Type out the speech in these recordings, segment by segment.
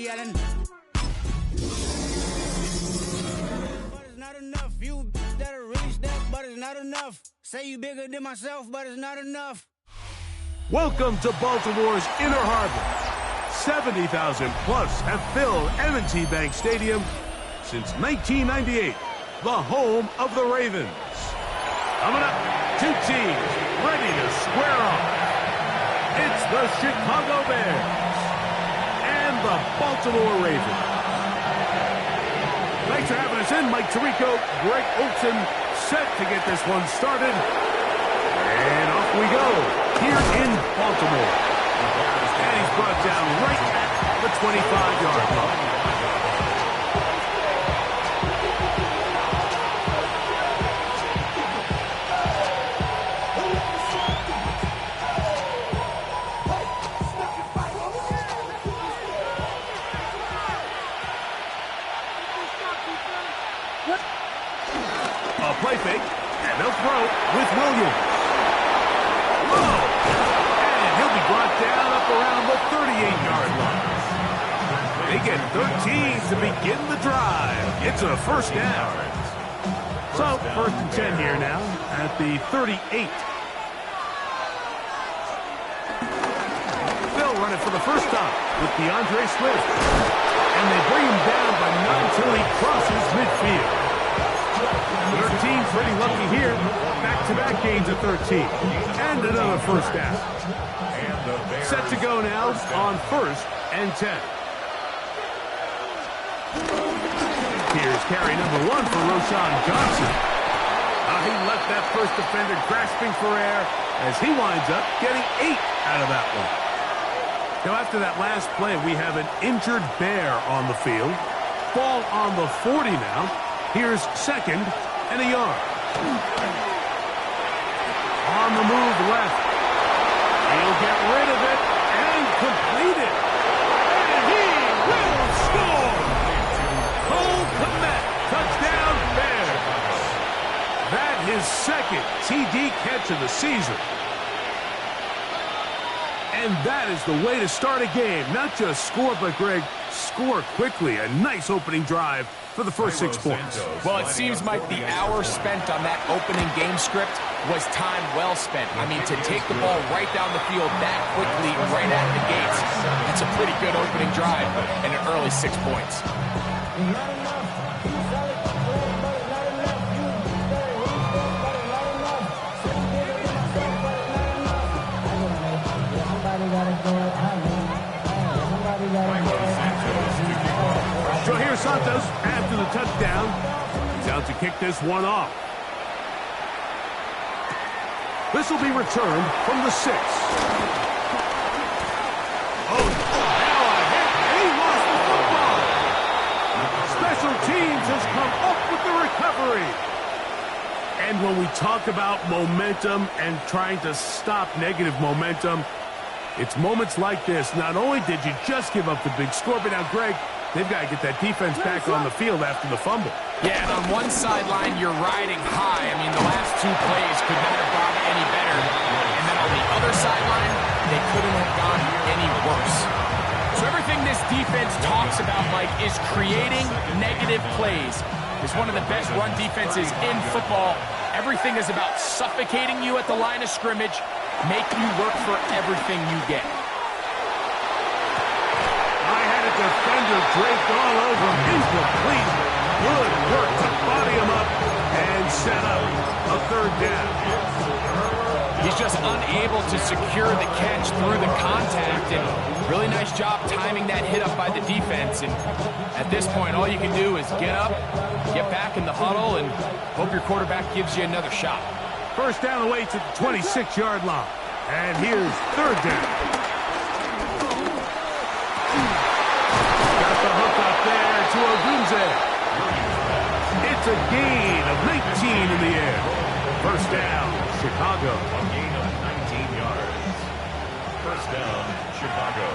yelling. But it's not enough. You that'll reach that, but it's not enough. Say you bigger than myself, but it's not enough. Welcome to Baltimore's Inner Harbor. 70,000 plus have filled M&T Bank Stadium since 1998, the home of the Ravens. Coming up, two teams ready to square off. It's the Chicago Bears and the Baltimore Ravens. Thanks for having us in, Mike Tirico, Greg Olsen, set to get this one started. And off we go, here in Baltimore. And he's brought down right at the 25-yard line. A play fake, and they'll throw with Williams. Whoa! And he'll be brought down up around the 38-yard line. They get 13 to begin the drive. It's a first down. So, first and 10 here now at the 38. They'll run it for the first time with DeAndre Swift. And they bring him down, but not until he crosses midfield. 13 pretty lucky here. Back-to-back gains of 13. And another first down. Set to go now on first and 10. Here's carry number 1 for Roschon Johnson. He left that first defender grasping for air as he winds up getting 8 out of that one. Now after that last play, we have an injured Bear on the field. Ball on the 40 now. Here's second and a yard. On the move left. He'll get rid of it and complete it. And he will score! Cole Kmet, touchdown Bears. That his second TD catch of the season. And that is the way to start a game. Not just score, but Greg, score quickly. A nice opening drive for the first 6 points. Well, it seems like the hour spent on that opening game script was time well spent. I mean, to take the ball right down the field that quickly, right out of the gates, that's a pretty good opening drive and an early 6 points. Jair Santos, after the touchdown, he's out to kick this one off. This will be returned from the 6. Oh, now a hit, and he lost the football. Special teams has come up with the recovery. And when we talk about momentum and trying to stop negative momentum, it's moments like this. Not only did you just give up the big score, but now, Greg, they've got to get that defense back on the field after the fumble. Yeah, and on one sideline, you're riding high. I mean, the last 2 plays could not have gone any better. And then on the other sideline, they couldn't have gone any worse. So everything this defense talks about, Mike, is creating negative plays. It's one of the best run defenses in football. Everything is about suffocating you at the line of scrimmage, make you work for everything you get. Defender draped all over him. Incomplete. Good work to body him up and set up a third down. He's just unable to secure the catch through the contact, and really nice job timing that hit up by the defense. And at this point, all you can do is get up, get back in the huddle, and hope your quarterback gives you another shot. First down awaits at the 26-yard line. And here's third down. To Ogunze. It's a gain of 19 in the air. First down, Chicago. A gain of 19 yards. First down, Chicago.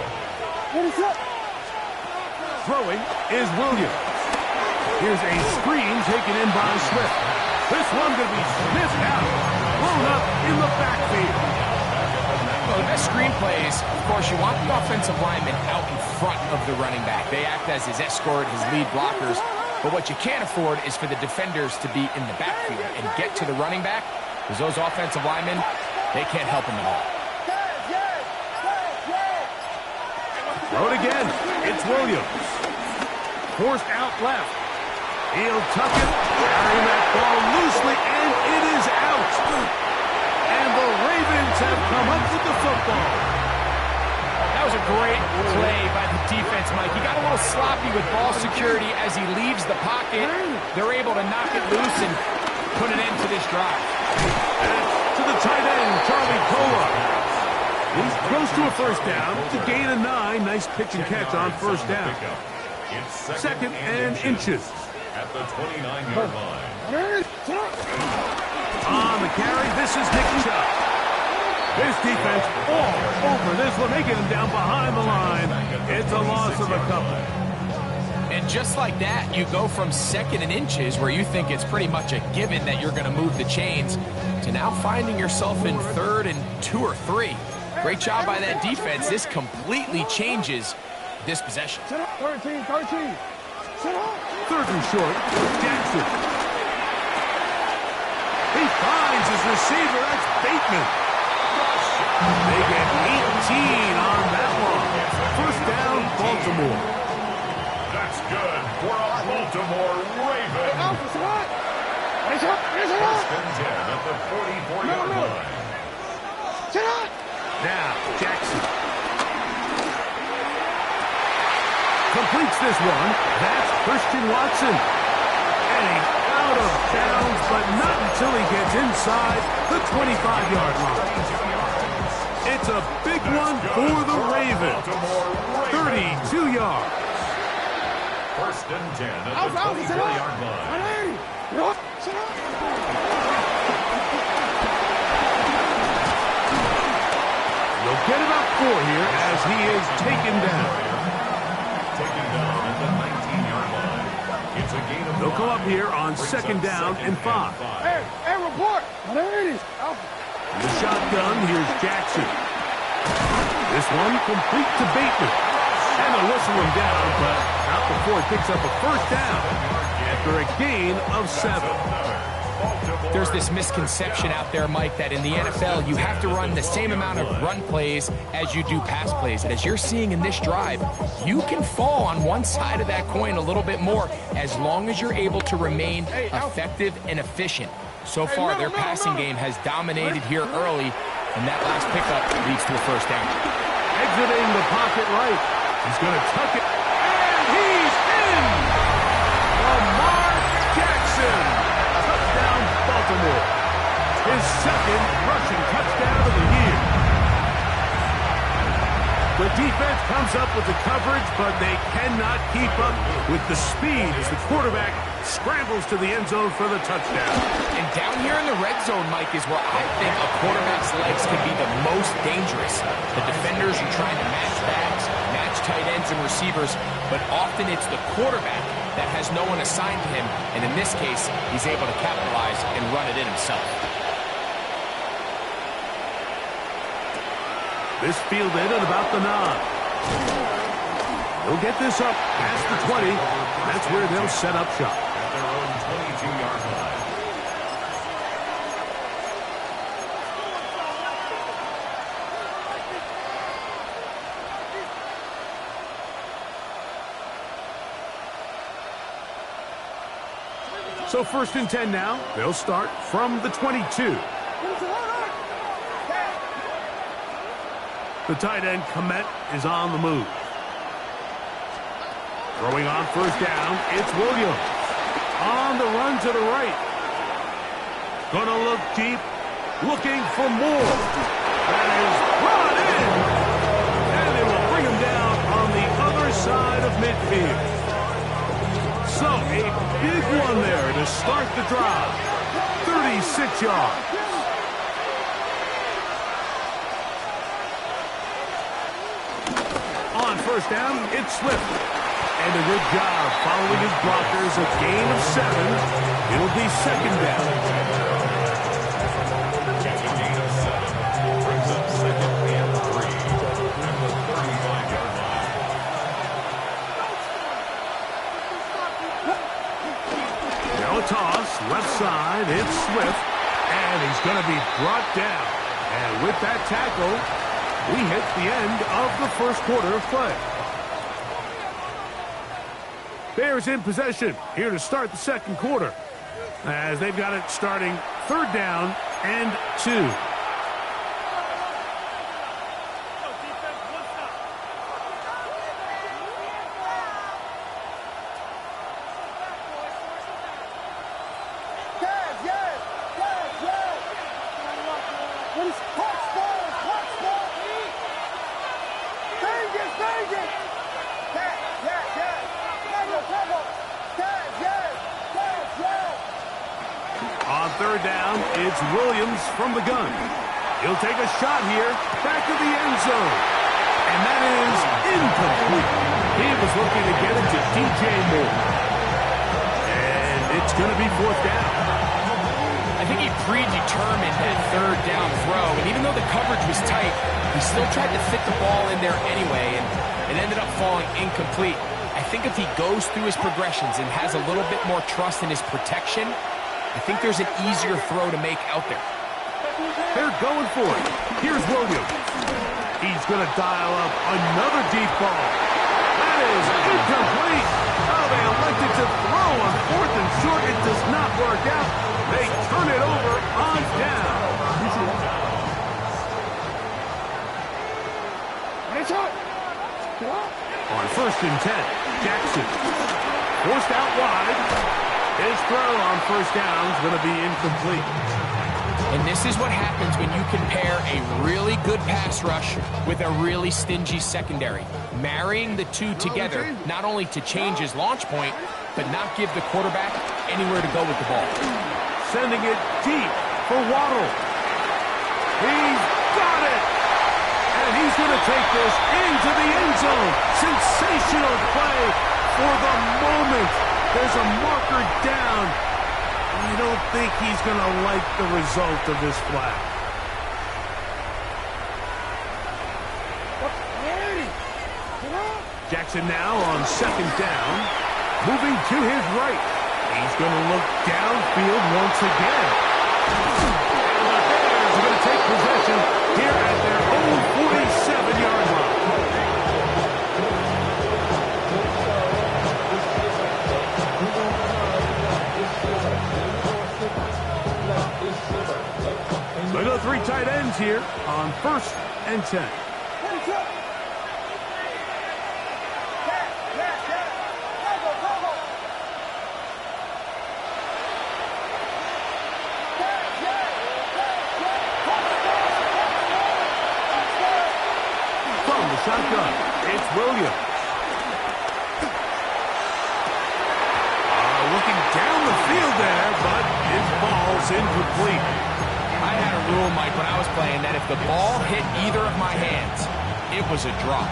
Throwing is Williams. Here's a screen taken in by Swift. This one going to be sniffed out. Blown up in the backfield. the best screenplays, of course, you want the offensive lineman out in front of the running back. They act as his escort, his lead blockers. But what you can't afford is for the defenders to be in the backfield and get to the running back, because those offensive linemen, they can't help him at all. Throw it again. It's Williams. Forced out left. He'll tuck it, carrying that ball loosely, and it is out. And the Ravens have come up with the football. That was a great play by the defense, Mike. He got a little sloppy with ball security as he leaves the pocket. They're able to knock it loose and put an end to this drive. To the tight end, Charlie Kolar. He's close to a first down. To gain a 9. Nice pitch and catch on first down. Second and inches. At the 29-yard line. On the carry, this is Nick Chubb. This defense all over this one, making him down behind the line. It's a loss of a couple. And just like that, you go from second and inches, where you think it's pretty much a given that you're going to move the chains, to now finding yourself in third and 2 or 3. Great job by that defense. This completely changes this possession. 13. Third and short, Jackson. He finds his receiver. That's Bateman. They get 18 on that one. First down, Baltimore. That's good for a Baltimore Raven. First and 10 at the 44-yard line. Now, Jackson. Completes this one. That's Christian Watson. And he's out of bounds, but not until he gets inside the 25-yard line. It's a big one for the Ravens. 32 yards. First and 10 at the 24-yard line. They'll get about 4 here as he is taken down. Taken down at the 19-yard line. It's a gain of 5. They'll come up here on second down and 5. Hey, report. In the shotgun, here's Jackson. This one complete to Bateman. And they'll whistle him down, but not before he picks up a first down after a gain of 7. There's this misconception out there, Mike, that in the NFL you have to run the same amount of run plays as you do pass plays. And as you're seeing in this drive, you can fall on one side of that coin a little bit more as long as you're able to remain effective and efficient. So far, their passing game has dominated here early, and that last pickup leads to a first down. Exiting the pocket right. He's going to tuck it. And he's in! Lamar Jackson. Touchdown, Baltimore. His second rushing touchdown of the year. The defense comes up with the coverage, but they cannot keep up with the speed as the quarterback scrambles to the end zone for the touchdown. And down here in the red zone, Mike, is where I think a quarterback's legs can be the most dangerous. The defenders are trying to match backs, match tight ends and receivers, but often it's the quarterback that has no one assigned to him, and in this case, he's able to capitalize and run it in himself. This fielded at about the 9. They'll get this up past the 20. That's where they'll set up shop. At their own 22-yard line. So first and 10 now. They'll start from the 22. The tight end, Komet, is on the move. Throwing on first down, it's Williams. On the run to the right. Gonna look deep, looking for more. That is brought in. And they will bring him down on the other side of midfield. So a big one there to start the drive. 36 yards. On first down, it's Swift. And a good job following his blockers. A gain of 7. It'll be second down. It's a gain of 7. Brings up second and The toss, left side, it's Swift, and he's going to be brought down. And with that tackle, we hit the end of the first quarter of play. Bears in possession here to start the second quarter, as they've got it starting 3rd down and 2. On 3rd down, it's Williams from the gun. He'll take a shot here, back to the end zone. And that is incomplete. He was looking to get it to DJ Moore. And it's going to be 4th down. I think he predetermined that 3rd down throw, and even though the coverage was tight, he still tried to fit the ball in there anyway, and it ended up falling incomplete. I think if he goes through his progressions and has a little bit more trust in his protection, I think there's an easier throw to make out there. They're going for it. Here's Williams. He's going to dial up another deep ball. That is incomplete. Oh, they elected to throw on 4th and short. It does not work out. They turn it over on down. On 1st and 10, Jackson forced out wide. His throw on 1st down is going to be incomplete. And this is what happens when you compare a really good pass rush with a really stingy secondary. Marrying the two together, not only to change his launch point, but not give the quarterback anywhere to go with the ball. Sending it deep for Waddle. He's got it! And he's going to take this into the end zone. Sensational play for the moment. There's a marker down. I don't think he's going to like the result of this flag. Jackson now on 2nd down. Moving to his right. He's going to look downfield once again. And the Bears are going to take possession here at their own 47-yard line. They go 3 tight ends here on 1st and 10. From the shotgun, it's Williams. Looking down the field there, but his ball's incomplete. I had a rule, Mike, when I was playing that if the ball hit either of my hands, it was a drop.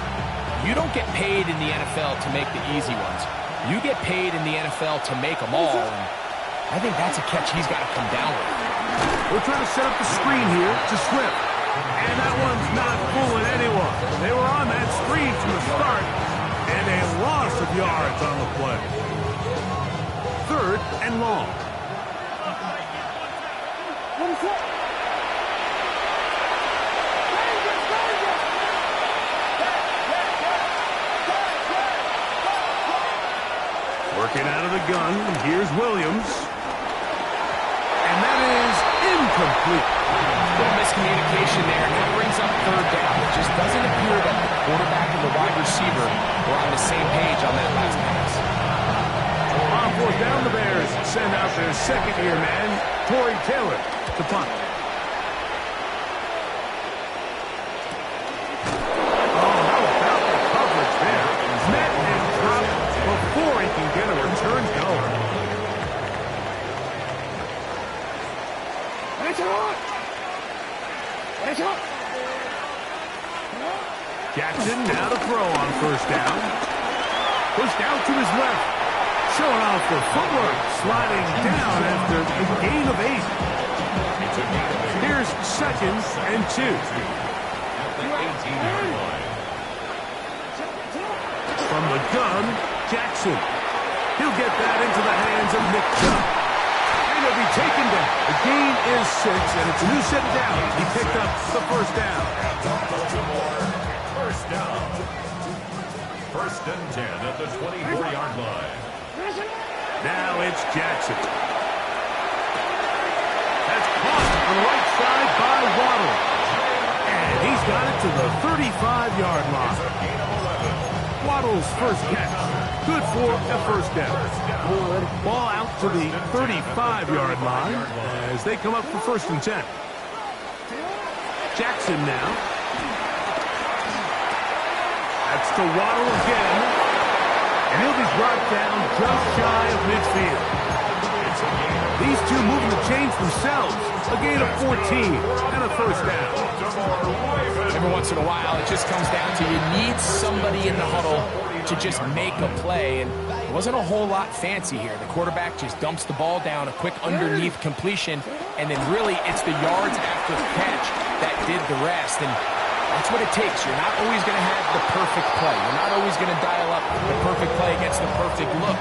You don't get paid in the NFL to make the easy ones. You get paid in the NFL to make them all, and I think that's a catch he's got to come down with. We're trying to set up the screen here to Swift. And that one's not fooling anyone. They were on that screen from the start, and a loss of yards on the play. 3rd and long. Working out of the gun, here's Williams. And that is incomplete. Little miscommunication there, and that brings up 3rd down. It just doesn't appear that the quarterback and the wide receiver were on the same page on that last pass. On 4th down, the Bears send out their 2nd-year man, Torrey Taylor, to punt. Oh, how about the coverage there? Met and dropped before he can get a return going. Jackson now to throw on 1st down. Pushed out to his left. Showing off the footwork. Sliding down after a gain of 8. Here's 2nd and 2. From the gun, Jackson. He'll get that into the hands of Nick Chubb. he'll be taken down. The gain is 6, and it's a new set of downs. He picked up the first down. First down. First and 10 at the 24-yard line. Now it's Jackson. That's caught on the right side by Waddle. And he's got it to the 35-yard line. Waddle's first catch. Good for a first down. Ball out to the 35-yard line as they come up for first and 10. Jackson now. That's to Waddle again. And he'll be brought down just shy of midfield. These two moving the chains themselves. A gain of 14 and a first down. Every once in a while, it just comes down to you need somebody in the huddle to just make a play. And it wasn't a whole lot fancy here. The quarterback just dumps the ball down, a quick underneath completion, and then really it's the yards after the catch that did the rest. And that's what it takes. You're not always going to have the perfect play. You're not always going to dial up the perfect play against the perfect look.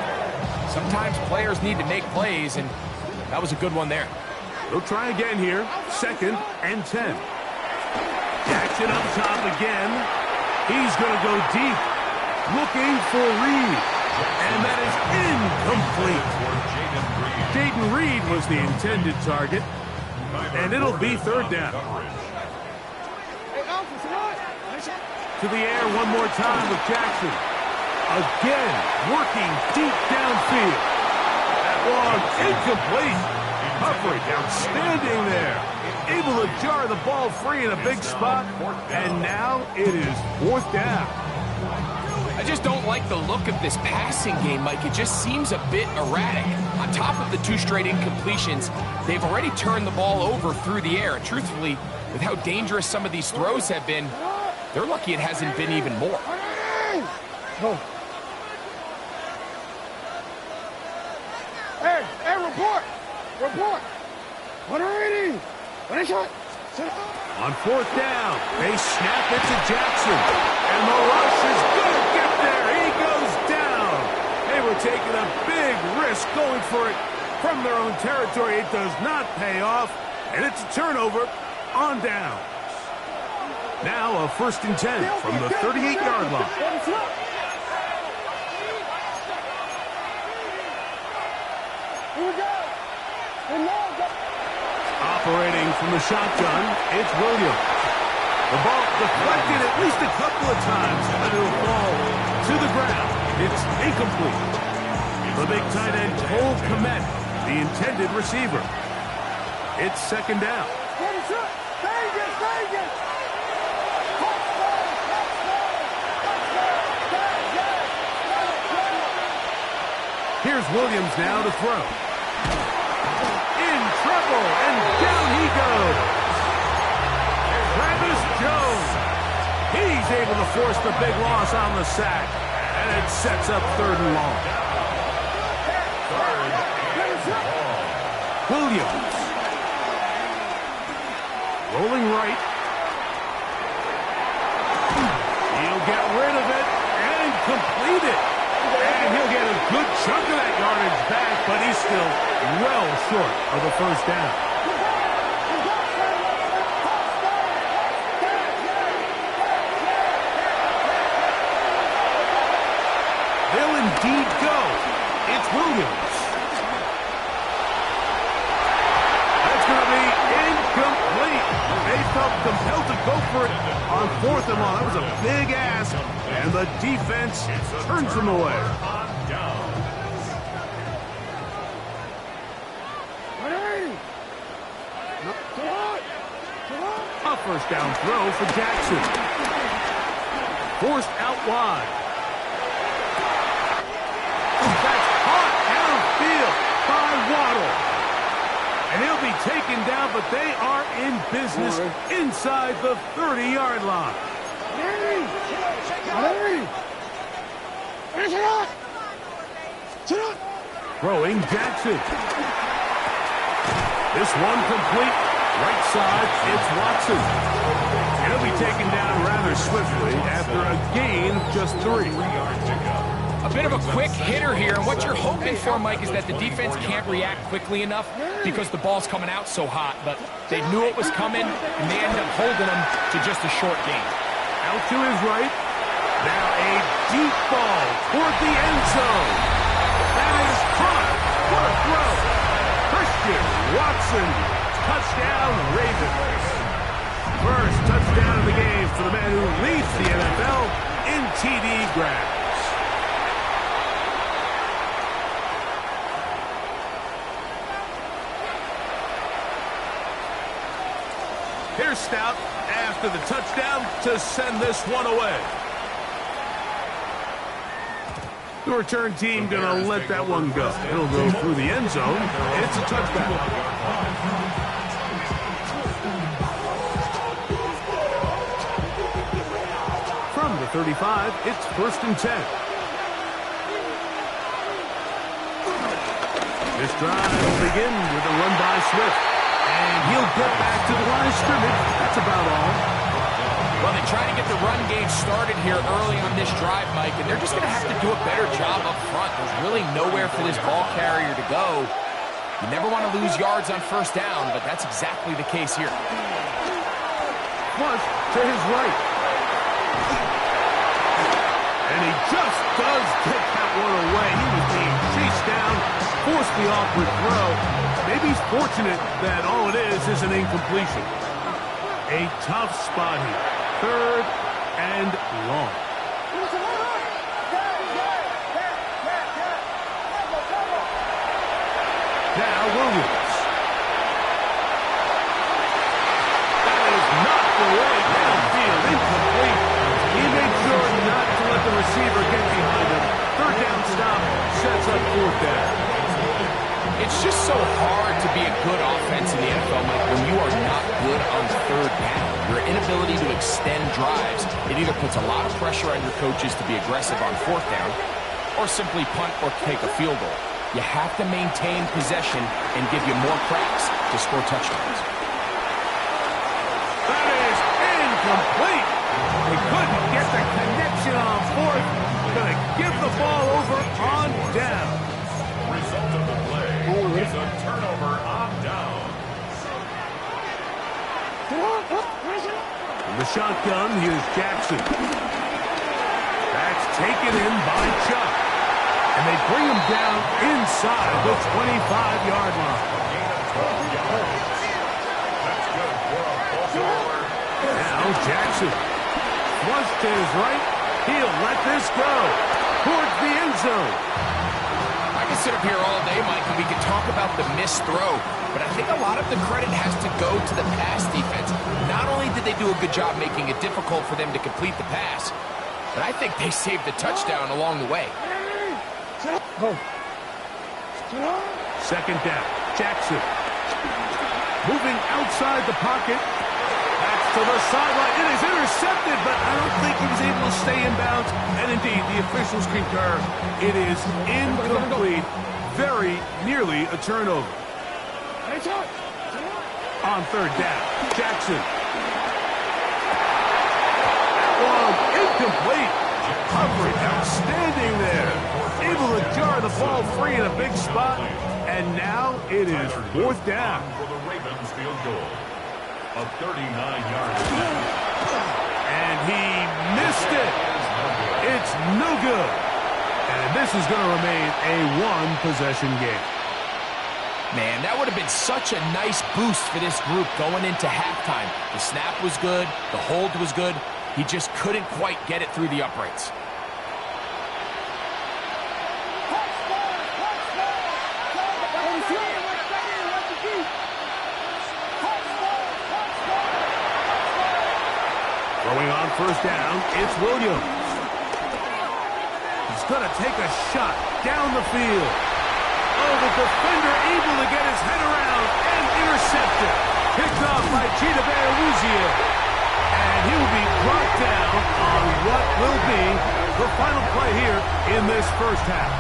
Sometimes players need to make plays, and that was a good one there. They'll try again here. Second and 10. Jackson up top again. He's going to go deep. Looking for Reed. And that is incomplete. Jaden Reed was the intended target. And it'll be third down. To the air one more time with Jackson. Again, working deep downfield. That one incomplete. Coverage outstanding there. Able to jar the ball free in a big spot. And now it is fourth down. I just don't like the look of this passing game, Mike. It just seems a bit erratic. On top of the 2 straight incompletions, they've already turned the ball over through the air. And truthfully, with how dangerous some of these throws have been, they're lucky it hasn't been even more. Hey, report! Report! 180! On fourth down, they snap it to Jackson. And the rush is going to get there. He goes down. They were taking a big risk going for it from their own territory. It does not pay off. And it's a turnover on down. Now a first and 10 from the 38-yard line. Operating from the shotgun, it's Williams. The ball deflected at least a couple of times, and it'll fall to the ground. It's incomplete. The big tight end, Cole Kmet, the intended receiver. It's second down. Here's Williams now to throw. In trouble, and down he goes. Travis Jones. He's able to force the big loss on the sack, and it sets up third and long. Williams. Rolling right. He'll get rid of it and complete it. And he'll get a good chunk of that yardage back, but he's still well short of the first down. They'll indeed go. It's Williams. That's going to be incomplete. They felt compelled to go for it on fourth and long. That was a big ask, and the defense turns them away. A first down throw for Jackson. Forced out wide. That's caught downfield by Waddle. And he'll be taken down, but they are in business inside the 30-yard line. Throwing Jackson. This one complete. Right side, it's Watson. And he'll be taken down rather swiftly after a gain of just 3. A bit of a quick hitter here, and what you're hoping for, Mike, is that the defense can't react quickly enough because the ball's coming out so hot, but they knew it was coming, and they ended up holding them to just a short gain. Out to his right. Now a deep ball toward the end zone. That is caught. What a throw. Christian Watson. Touchdown, Ravens. First touchdown of the game for the man who leads the NFL in TD grabs. Here's Stout after the touchdown to send this one away. The return team going to let that one go. It'll go through the end zone. It's a touchdown. From the 35, it's 1st and 10. This drive will begin with a run by Swift. And he'll get back to the line of scrimmage. That's about all. Well, they try to get the run game started here early on this drive, Mike, and they're just going to have to do a better job up front. There's really nowhere for this ball carrier to go. You never want to lose yards on 1st down, but that's exactly the case here. Flush to his right. And he just does get that one away. He was being chased down, forced the awkward throw. Maybe he's fortunate that all it is an incompletion. A tough spot here. 3rd and long. Now Williams. That is knocked away downfield, incomplete. He made sure not to let the receiver get behind him. 3rd down stop sets up 4th down. It's just so hard to be a good offense in the NFL, Mike, when you are not good on 3rd down. Your inability to extend drives, it either puts a lot of pressure on your coaches to be aggressive on 4th down or simply punt or take a field goal. You have to maintain possession and give you more cracks to score touchdowns. That is incomplete. He couldn't get the connection on 4th. Going to give the ball over on down. Result of the play is a turnover on down. In the shotgun, here's Jackson. That's taken in by Chuck. And they bring him down inside the 25-yard line. That's good for a Baltimore. Now Jackson. Flush to his right. He'll let this go towards the end zone. I can sit up here all day, Mike, and we can talk about the missed throw, but I think a lot of the credit has to go to the pass defense. Not only did they do a good job making it difficult for them to complete the pass, but I think they saved the touchdown along the way. 2nd down. Jackson. Moving outside the pocket. That's to the sideline. It is intercepted, but I don't think he was able to stay in bounds. And indeed, the officials concur. It is incomplete. Very nearly a turnover. On 3rd down, Jackson. That one incomplete. Coverage outstanding there. Able to jar the ball free in a big spot. And now it is 4th down. For the Ravens field goal. A 39-yard attempt. And he missed it. It's no good. And this is going to remain a 1-possession game. Man, that would have been such a nice boost for this group going into halftime. The snap was good. The hold was good. He just couldn't quite get it through the uprights. Throwing on 1st down, it's Williams. He's going to take a shot down the field. Oh, the defender able to get his head around and intercepted. Picked off by Cheetah Bear-Luzier. And he'll be brought down on what will be the final play here in this 1st half.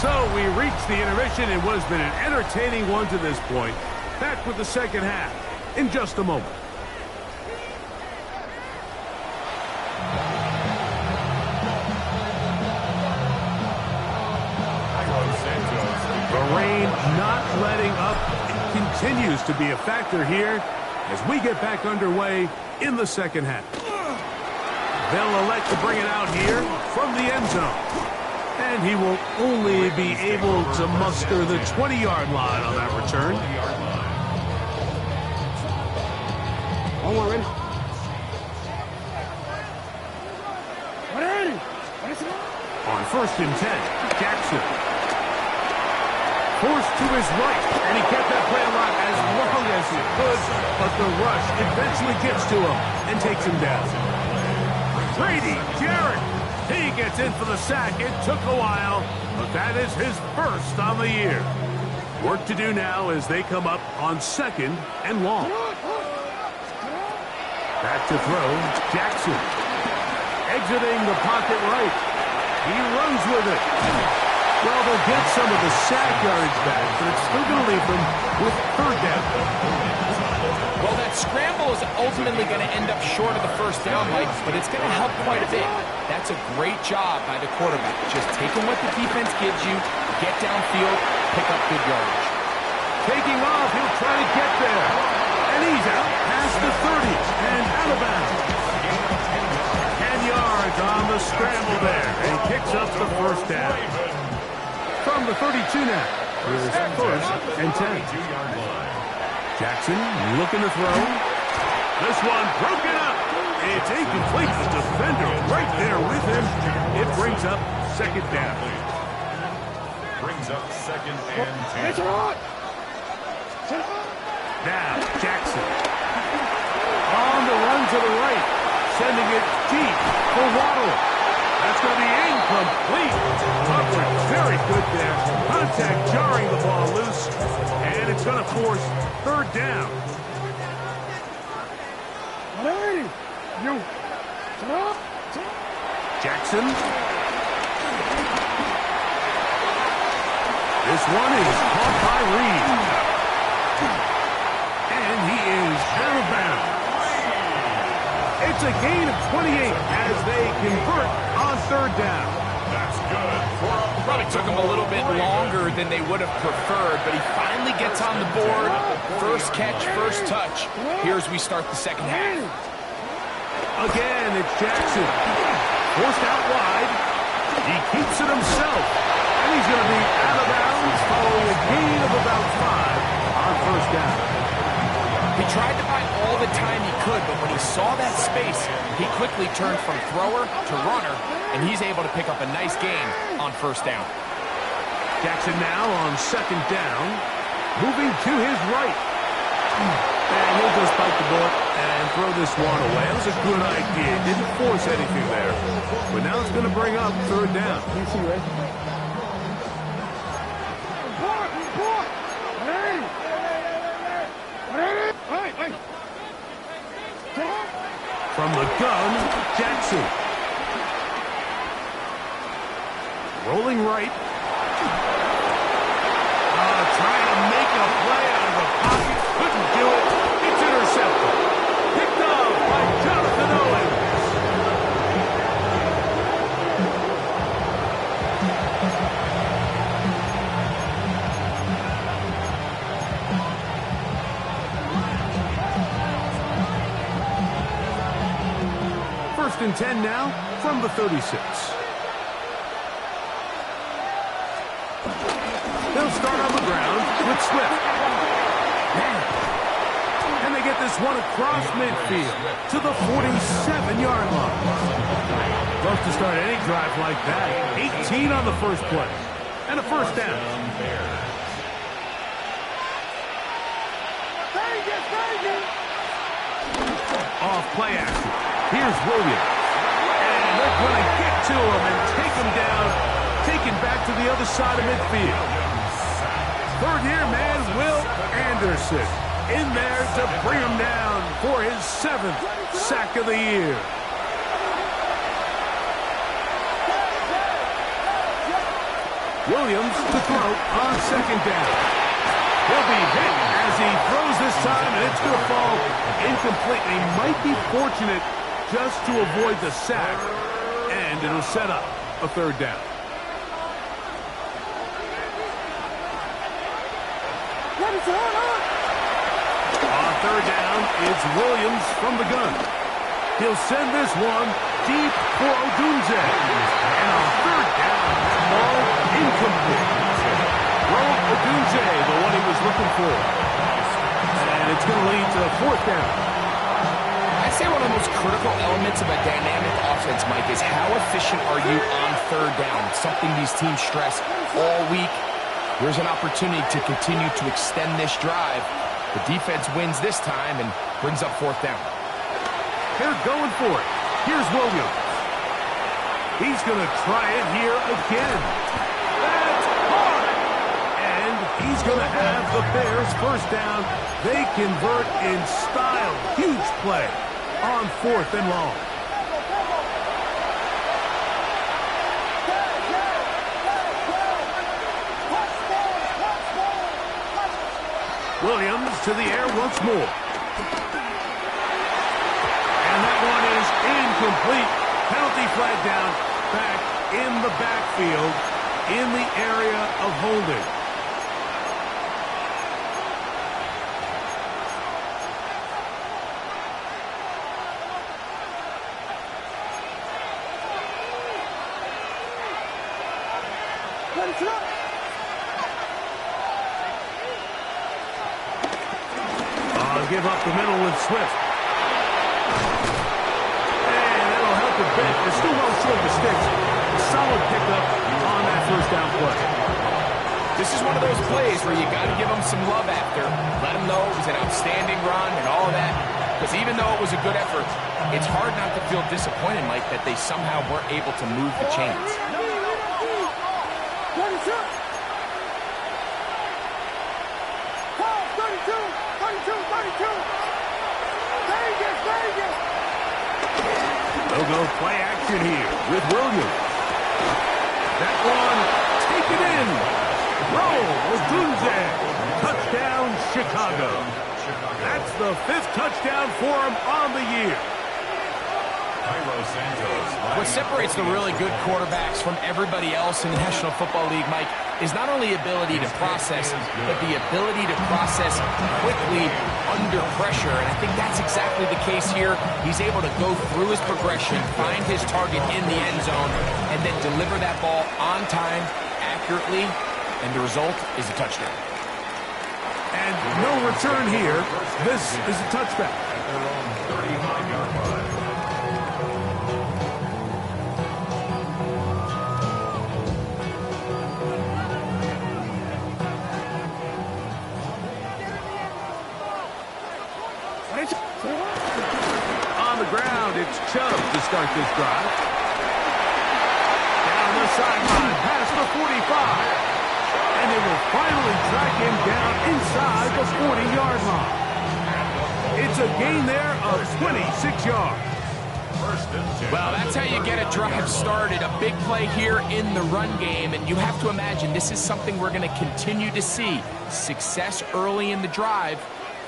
So we reach the intermission in what has been an entertaining one to this point. Back with the 2nd half in just a moment. not letting up. It continues to be a factor here as we get back underway in the second half. They'll elect to bring it out here from the end zone. And he will only be able to muster the 20-yard line on that return. One more, ready? On 1st and 10, Jackson. Forced to his right, and he kept that play alive as long as he could, but the rush eventually gets to him and takes him down. Grady Jarrett, he gets in for the sack. It took a while, but that is his first on the year. Work to do now as they come up on 2nd and long. Back to throw, Jackson. Exiting the pocket right. He runs with it. Well, they'll get some of the sack yardage back, but it's still going to leave them with 3rd down. Well, that scramble is ultimately going to end up short of the 1st down, Mike, but it's going to help quite a bit. That's a great job by the quarterback. Just taking what the defense gives you, get downfield, pick up good yardage. Taking off, he'll try to get there. And he's out past the 30 and out of bounds. 10 yards on the scramble there, and he picks up the 1st down. From the 32 now, here's 1st and 10. Jackson looking to throw. This one broken up. It's incomplete. The defender right there with him. It brings up 2nd down. Brings up 2nd and 10. Now, Jackson. On the run to the right. Sending it deep for Waddle. That's going to be incomplete. Coverage very good there. Contact jarring the ball loose. And it's going to force 3rd down. Jackson. This one is caught by Reed. And he is out of bounds. It's a gain of 28 as they convert on 3rd down. That's good. Probably took him a little bit longer than they would have preferred, but he finally gets on the board. 1st catch, 1st touch. Here as we start the 2nd half. Again, it's Jackson. Forced out wide. He keeps it himself. And he's going to be out of bounds following a gain of about 5 on 1st down. He tried to buy all the time he could, but when he saw that space, he quickly turned from thrower to runner, and he's able to pick up a nice gain on 1st down. Jackson now on 2nd down, moving to his right. And he'll just bite the bullet and throw this one away. That was a good idea. Didn't force anything there. But now it's going to bring up 3rd down. From the gun, Jackson. Rolling right. Trying to make a play out of the pocket. Couldn't do it. It's intercepted. Picked off by Jonathan Owens. First and 10 now from the 36. They'll start on the ground with Swift. And they get this one across midfield to the 47-yard line. Love to start any drive like that. 18 on the 1st play. And a 1st down. Off play action. Here's Williams. And they're going to get to him and take him down. Taken back to the other side of midfield. 3rd year man, Will Anderson, in there to bring him down for his 7th sack of the year. Williams to throw on 2nd down. He'll be hit as he throws this time, and it's going to fall incomplete. He might be fortunate just to avoid the sack, and it'll set up a 3rd down. On third down, it's Williams from the gun. He'll send this one deep for Odunze. And on third down, that ball incomplete. Rome Odunze, the one he was looking for. And it's going to lead to fourth down. I'd say one of the most critical elements of a dynamic offense, Mike, is how efficient are you on third down? It's something these teams stress all week. Here's an opportunity to continue to extend this drive. The defense wins this time and brings up fourth down. They're going for it. Here's Williams. He's going to try it here again. That's hard. And he's going to have the Bears first down. They convert in style. Huge play on fourth and long. Williams to the air once more. And that one is incomplete. Penalty flag down, back in the backfield, in the area of holding. Give up the middle with Swift. And that'll help a bit. They're still well short of the sticks. A solid pickup on that first down play. This is one of those plays where you got to give them some love after. Let them know it was an outstanding run and all of that. Because even though it was a good effort, it's hard not to feel disappointed, Mike, that they somehow weren't able to move the chains. They'll go play action here with Williams. That one, take it in. Roll, Odunze. Touchdown, Chicago. That's the 5th touchdown for him on the year. What separates the really good quarterbacks from everybody else in the National Football League, Mike, is not only ability to process, but the ability to process quickly under pressure. And I think that's exactly the case here. He's able to go through his progression, find his target in the end zone, and then deliver that ball on time, accurately, and the result is a touchdown. And no return here. This is a touchback. On the ground, it's Chubb to start this drive. Down the sideline, past the 45. And they will finally track him down inside the 40-yard line. It's a gain there of 26 yards. Well, that's how you get a drive started. A big play here in the run game. And you have to imagine this is something we're going to continue to see. Success early in the drive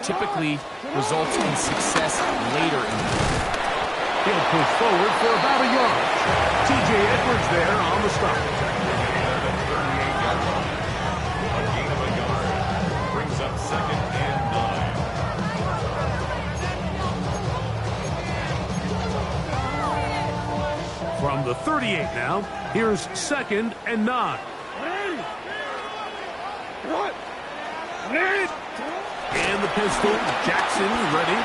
typically results in success later in the drive. He'll push forward for about a yard. T.J. Edwards there on the stop. Second and 9. From the 38 now, here's 2nd and 9. And the pistol, Jackson ready.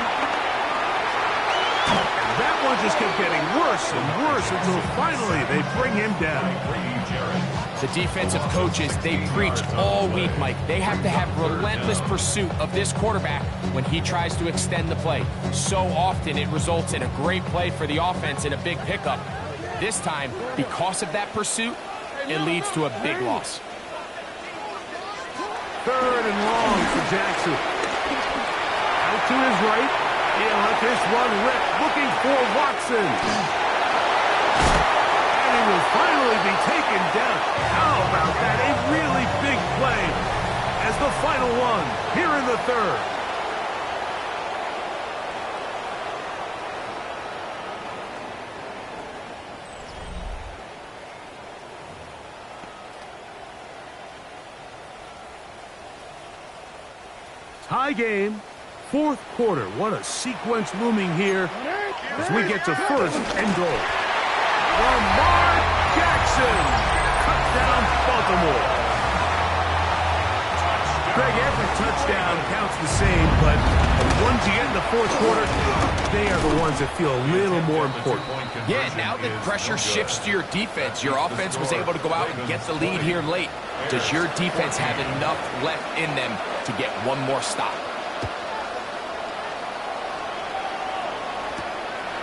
And that one just kept getting worse and worse until finally they bring him down. The defensive coaches, they preach all week, Mike. They have to have relentless pursuit of this quarterback when he tries to extend the play. So often it results in a great play for the offense and a big pickup. This time, because of that pursuit, it leads to a big loss. 3rd and long for Jackson. Out to his right. He'll let this one rip, looking for Watson. And he will finally be taken down. How about that? A really big play as the final one here in the 3rd. Tie game, fourth quarter. What a sequence looming here as we get to first and goal. Lamar Jackson, touchdown Baltimore. Greg, every touchdown counts the same, but the ones you get in the fourth quarter, they are the ones that feel a little more important. Yeah, now that pressure shifts to your defense, your offense was able to go out and get the lead here late. Does your defense have enough left in them to get one more stop?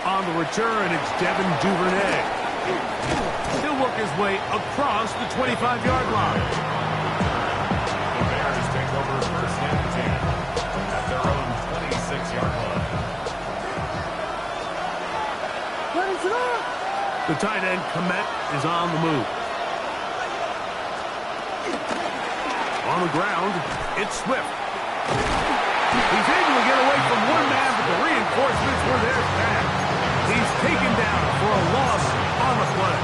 On the return, it's Devin Duvernay. He'll work his way across the 25-yard line. The Bears take over first and 10 at their own 26-yard line. The tight end, Komet, is on the move. On the ground, it's Swift. He's able to get away from one man, but the reinforcements were there fast. He's taken down for a loss on the play.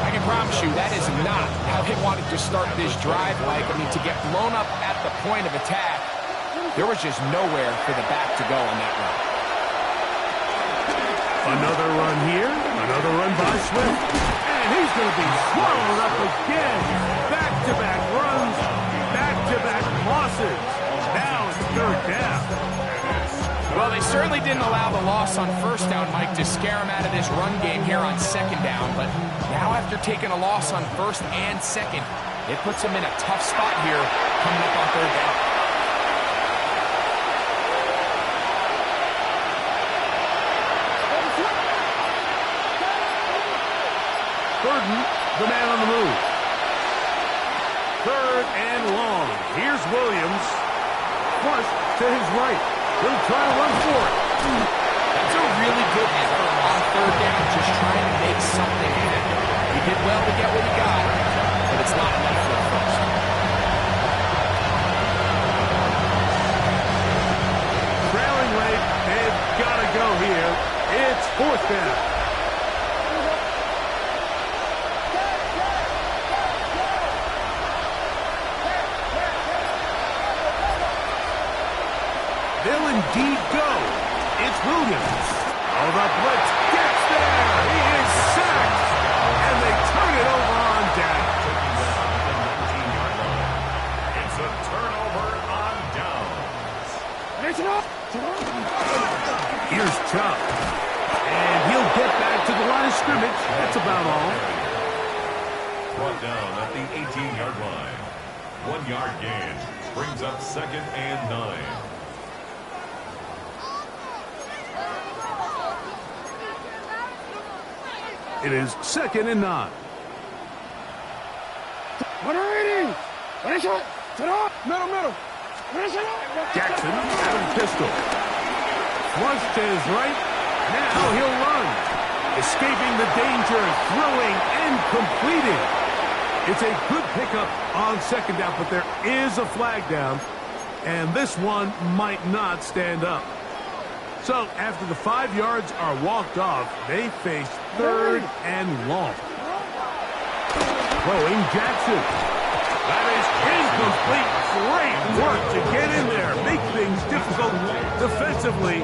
I can promise you that is not how they wanted to start this drive, Mike. I mean, to get blown up at the point of attack, there was just nowhere for the back to go on that run. Another run here, another run by Swift, and he's going to be swallowed up again. Back-to-back runs, back-to-back losses. Now it's third down. Well, they certainly didn't allow the loss on first down, Mike, to scare him out of this run game here on second down. But now after taking a loss on first and second, it puts him in a tough spot here coming up on third down. Burden, the man on the move. Third and long. Here's Williams. Flush to his right. He'll try to run for it. That's a really good effort on third down, just trying to make something happen. He did well to get what he got, but it's not enough for the first. Trailing rate, they've got to go here. It's fourth down. They'll indeed go. It's Williams. Oh, the blitz gets there. He is sacked. And they turn it over on down. It's a turnover on downs. Here's Chubb. And he'll get back to the line of scrimmage. That's about all. Brought down at the 18-yard line. 1 yard gain brings up second and 9. It is second and 9. Jackson out of pistol. Flush to his right. Now he'll run. Escaping the danger, throwing and completing. It's a good pickup on second down, but there is a flag down. And this one might not stand up. So after the 5 yards are walked off, they face third and long. Throwing Jackson. That is incomplete. Great work to get in there. Make things difficult defensively.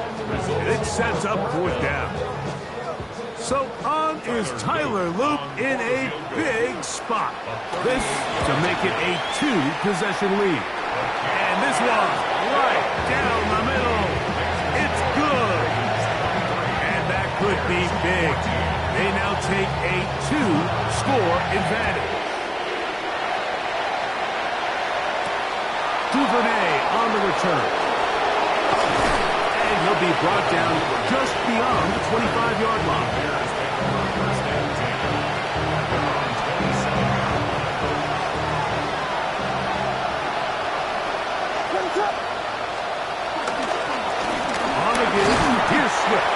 And it sets up fourth down. So on is Tyler Loop in a big spot. This to make it a 2-possession lead. And this one right down the middle. It's good. And that could be big. They now take a 2-score advantage. Duvernay on the return. And he'll be brought down just beyond the 25-yard line. On the give, here's Swift.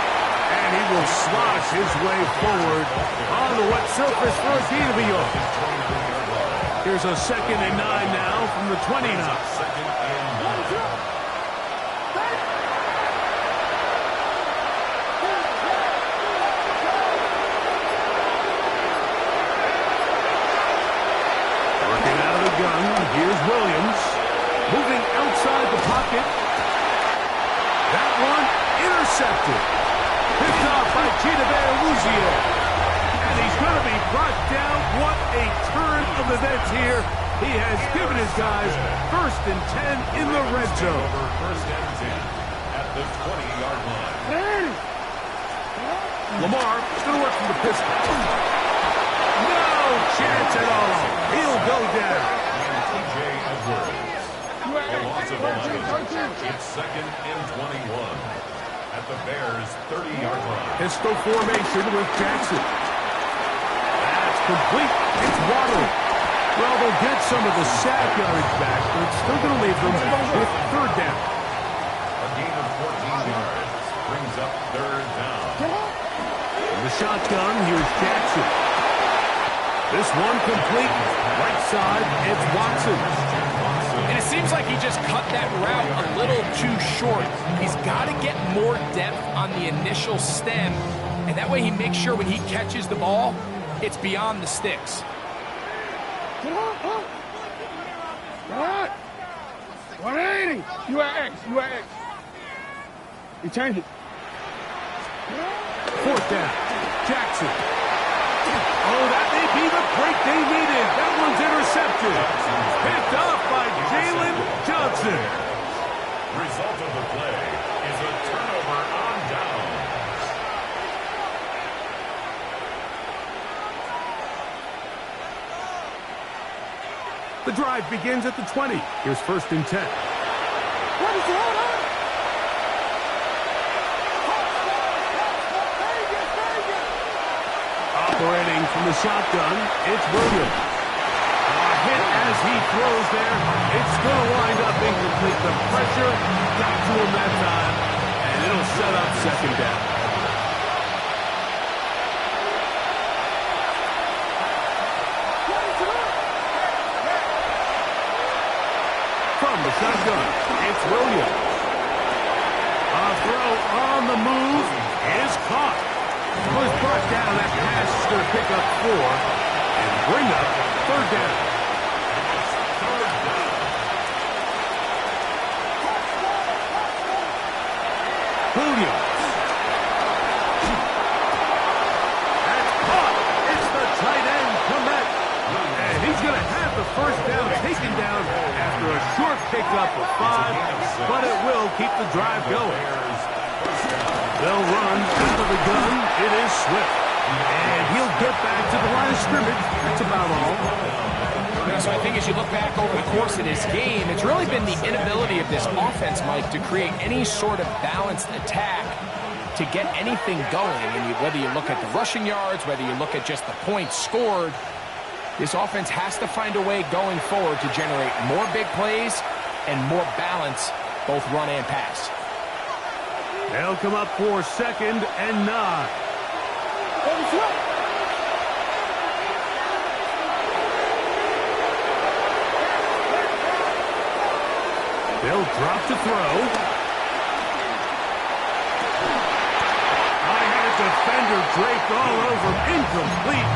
And he will slosh his way forward on the wet surface for a gain of a yard. Here's a second and 9 now from the 29. Working out of the gun, here's Williams. Moving outside. inside the pocket. That one intercepted. Picked off by Chidobe Awuzie. And he's going to be brought down. What a turn of events here. He has given his guys 1st and 10 in the red zone. First and 10 at the 20-yard line. Lamar is going to work from the pistol. No chance at all. He'll go down. And T.J. Edwards. A loss of 11. It's 2nd and 21 at the Bears' 30-yard line. Pistol formation with Jackson. That's complete. It's Waddle. Well, they'll get some of the sack yardage back, but it's still going to leave them with 3rd down. A gain of 14 yards brings up 3rd down. In the shotgun, here's Jackson. This one complete. Right side, it's Watson. And it seems like he just cut that route a little too short. He's got to get more depth on the initial stem, and that way he makes sure when he catches the ball, it's beyond the sticks. What? 180. You are X. You are X. You changed it. 4th down. Jackson. Oh, that may be the break they needed. That one's intercepted. Picked off by Jalen Johnson. Result of the play is a turnover on down. The drive begins at the 20. Here's 1st and 10. What is going on? Operating from the shotgun, it's Williams. A hit as he throws there. It's going to wind up incomplete. The pressure got to him that time, and it'll set up 2nd down. From the shotgun, it's Williams. A throw on the move is caught. Was brought down. That pass is going to pick up 4 and bring up 3rd down. Williams. That's caught. It's the tight end, Komet. And he's going to have the 1st down taken down after a short pickup of 5, but it will keep the drive going. They'll run out of the gun. It is Swift. And he'll get back to the line of scrimmage. That's about all. Yeah, so I think as you look back over the course of this game, it's really been the inability of this offense, Mike, to create any sort of balanced attack to get anything going. And whether you look at the rushing yards, whether you look at just the points scored, this offense has to find a way going forward to generate more big plays and more balance, both run and pass. They'll come up for 2nd and 9. They'll drop to throw. I had a defender draped all over. Incomplete.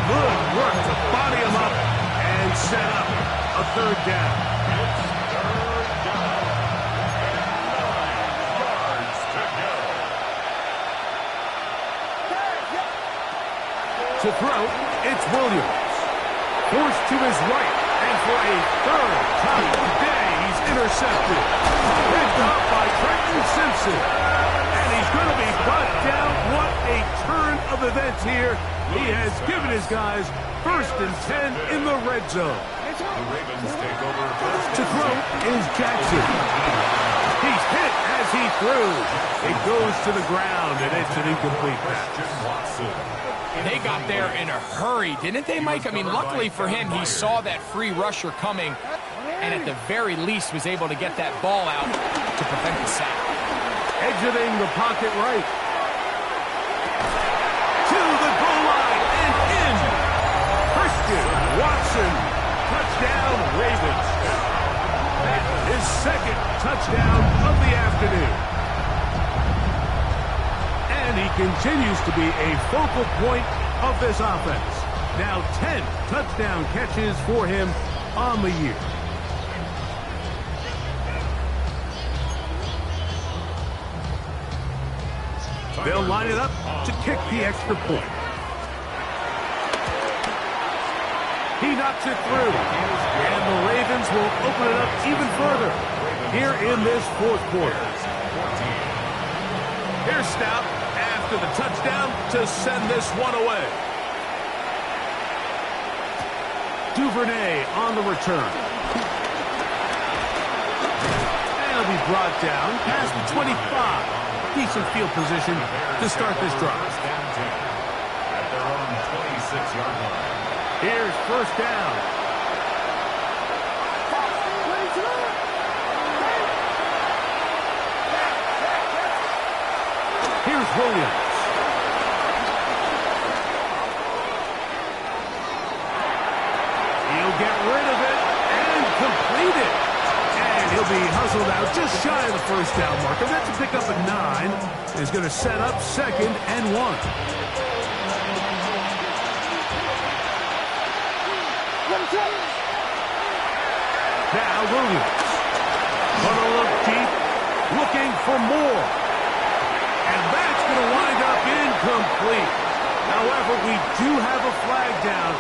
Good work to body him up and set up a 3rd down. To throw, it's Williams. Forced to his right, and for a 3rd time today, he's intercepted. Picked off by Trenton Simpson. And he's going to be brought down. What a turn of events here. He has given his guys 1st and 10 in the red zone. The Ravens take over first. To throw is Jackson. He's hit as he threw. It goes to the ground, and it's an incomplete pass. Watson. They got there in a hurry, didn't they, Mike? I mean, luckily for him, he saw that free rusher coming and at the very least was able to get that ball out to prevent the sack. Exiting the pocket right. To the goal line and in. Christian Watson. Touchdown, Ravens. That is 2nd touchdown of the afternoon. And he continues to be a focal point of this offense. Now 10 touchdown catches for him on the year. They'll line it up to kick the extra point. He knocks it through, and the Ravens will open it up even further here in this fourth quarter. Here's Stout after the touchdown to send this one away. Duvernay on the return. And he'll be brought down past the 25. Decent field position to start this drive. At their own 26-yard line. Here's first down. Here's Williams. He'll get rid of it and complete it. And he'll be hustled out just shy of the first down marker. That's a pickup at 9. Is going to set up 2nd and 1. Now Williams. Gonna look deep, looking for more. And that's going to wind up incomplete. However, we do have a flag down.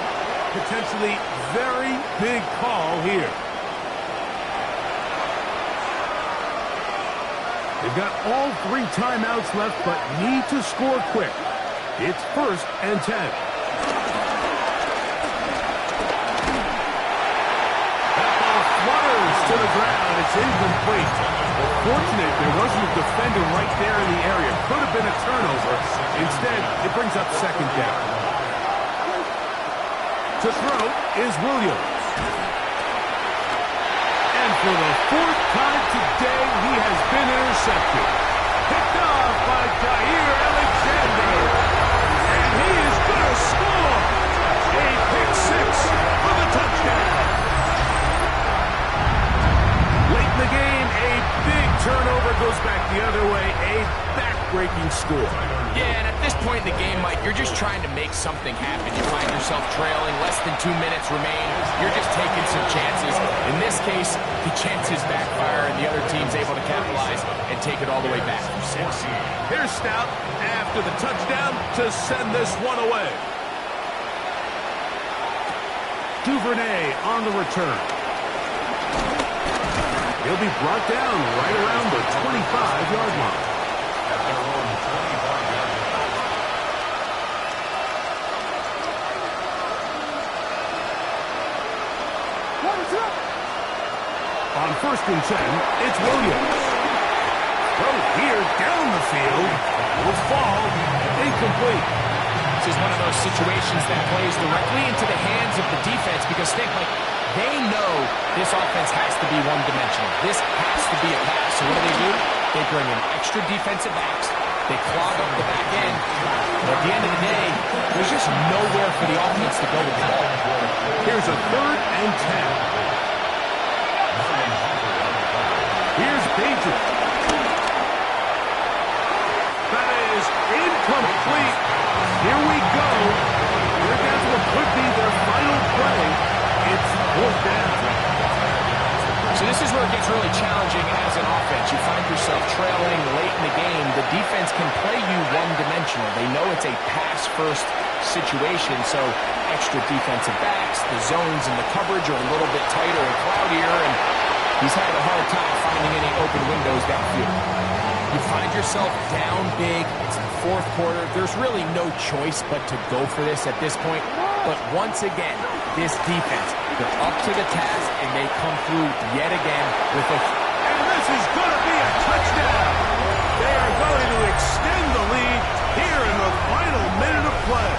Potentially very big call here. They've got all 3 timeouts left, but need to score quick. It's 1st and 10. To the ground, it's incomplete. Fortunate there wasn't a defender right there in the area. Could have been a turnover. Instead, it brings up 2nd down. To throw is Williams. And for the 4th time today, he has been intercepted. Picked off by Jair Alexander. And he is going to score. A pick 6 for the touchdown. Late in the game, a big turnover goes back the other way. A back-breaking score. Yeah, and at this point in the game, Mike, you're just trying to make something happen. You find yourself trailing, less than 2 minutes remain. You're just taking some chances. In this case, the chances backfire, and the other team's able to capitalize and take it all the way back for 6. Here's Stout after the touchdown to send this one away. Duvernay on the return. He'll be brought down right around the 25-yard line. At their own 25-yard line. On 1st and 10, it's Williams. Throw here down the field. Will fall. Incomplete. This is one of those situations that plays directly into the hands of the defense because think, like, they know this offense has to be one-dimensional. This has to be a pass. So what do? They bring in extra defensive backs. They clog up the back end. But at the end of the day, there's just nowhere for the offense to go with the ball. Here's a 3rd and 10. Here's Bajan. That is incomplete. Here we go. Here goes what could be their final play. It's 4th down. So this is where it gets really challenging as an offense. You find yourself trailing late in the game. The defense can play you one-dimensional. They know it's a pass-first situation, so extra defensive backs, the zones and the coverage are a little bit tighter and cloudier, and he's having a hard time finding any open windows downfield. You find yourself down big. It's the 4th quarter. There's really no choice but to go for this at this point. But once again, this defense, they're up to the task, and they come through yet again with a... And this is going to be a touchdown. They are going to extend the lead here in the final minute of play.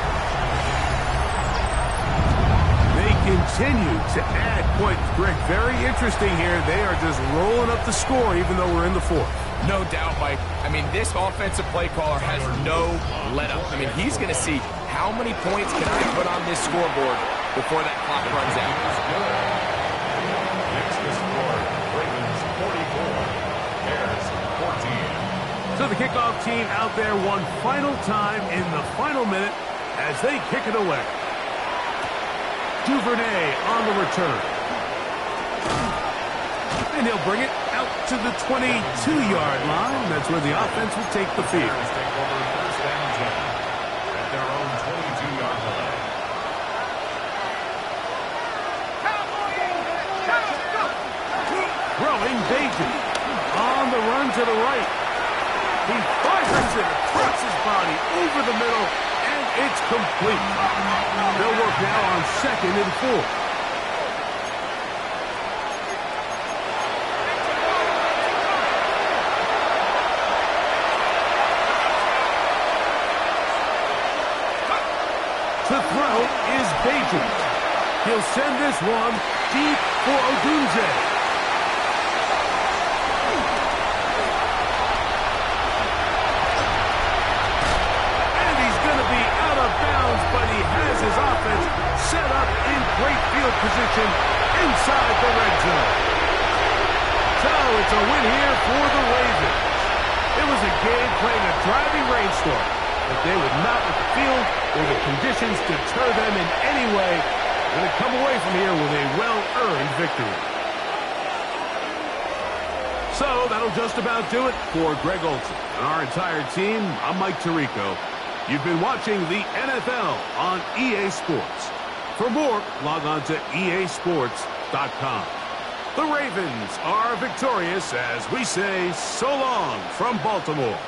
They continue to add points. Greg, very interesting here. They are just rolling up the score even though we're in the 4th. No doubt, Mike. I mean, this offensive play caller has no let-up. I mean, he's going to see how many points can I put on this scoreboard before that clock runs out. Next to score, Ravens 44, Bears 14. So the kickoff team out there one final time in the final minute as they kick it away. Duvernay on the return. And he'll bring it out to the 22-yard line. That's where the offense will take the field. Bears take over first and 10 at their own 22-yard line. Throwing Bagent on the run to the right. He fires it across his body over the middle, and it's complete. They'll work now on 2nd and 4. To throw is Bagent. He'll send this one deep for Odunze. And he's going to be out of bounds, but he has his offense set up in great field position inside the red zone. So it's a win here for the Ravens. It was a game playing a driving rainstorm, but they would not let the field or the conditions deter them in any way. They're going to come away from here with a well-earned victory. So that'll just about do it for Greg Olsen and our entire team. I'm Mike Tirico. You've been watching the NFL on EA Sports. For more, log on to easports.com. The Ravens are victorious as we say so long from Baltimore.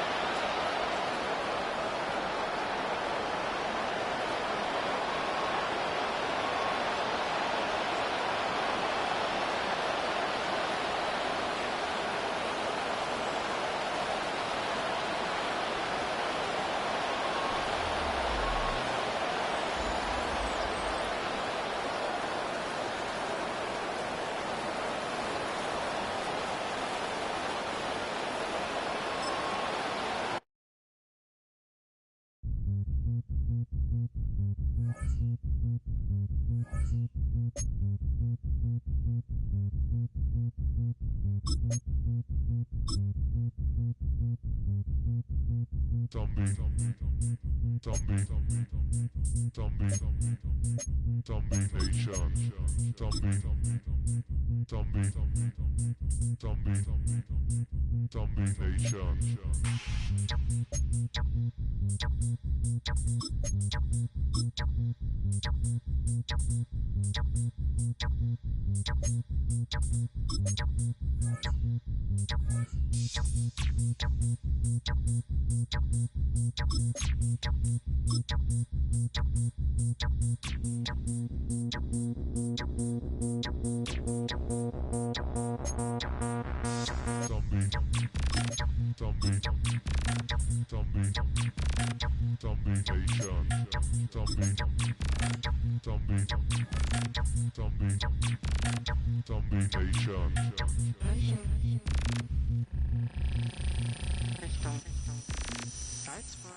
Richtung Salzburg.